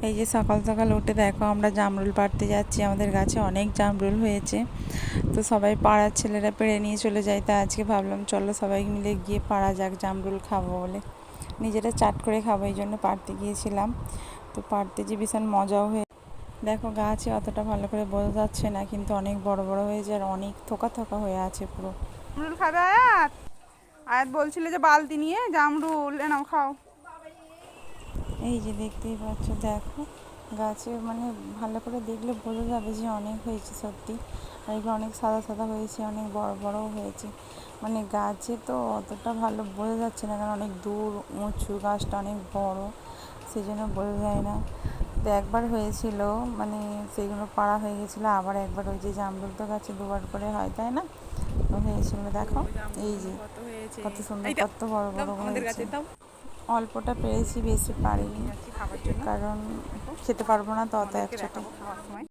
এই যে সকাল সকাল উঠে দেখো আমরা জামরুল পাড়তে যাচ্ছি। আমাদের গাছে অনেক জামরুল হয়েছে, তো সবাই পাড়ার ছেলেরা পেড়ে নিয়ে চলে যায়। তা আজকে ভাবলাম চলো সবাই মিলে গিয়ে পাড়া যাক, জামরুল খাবো বলে, নিজেরা চাট করে খাবো এই জন্য পাড়তে গিয়েছিলাম। তো পাড়তে যে ভীষণ মজাও হয়ে, দেখো গাছে অতটা ভালো করে বোঝা যাচ্ছে না, কিন্তু অনেক বড় বড় হয়েছে আর অনেক থোকা থোকা হয়ে আছে পুরো। জামরুল খাবে আয়াত? আয়াত বলছিল যে বালতি নিয়ে জামরুল এনাও খাও। এই যে দেখতেই পাচ্ছ, দেখো গাছে মানে ভালো করে দেখলে বোঝা যাবে যে অনেক হয়েছে সত্যি। আর এগুলো অনেক সাদা সাদা হয়েছে, অনেক বড় বড়ও হয়েছে। মানে গাছে তো অতটা ভালো বোঝা যাচ্ছে না, কারণ অনেক দূর উঁচু, গাছটা অনেক বড়, সেই জন্য বোঝা যায় না। তো একবার হয়েছিল, মানে সেইগুলো পাড়া হয়ে গেছিলো, আবার একবার ওই যে জামরুল তো গাছে দুবার করে হয়, তাই না? হয়েছিল দেখো, এই যে কত হয়েছে কত সুন্দর, এইটা, কত বড় দাও বড় আমাদের হয়েছে। গাছে দাও। অল্পটা পেরেছি, বেশি পারিনি, যাচ্ছি খাবার জন্য, কারণ খেতে পারবো না তো অত আমাদেরকে একসাথে। দেখাবো খাওয়ার সময়।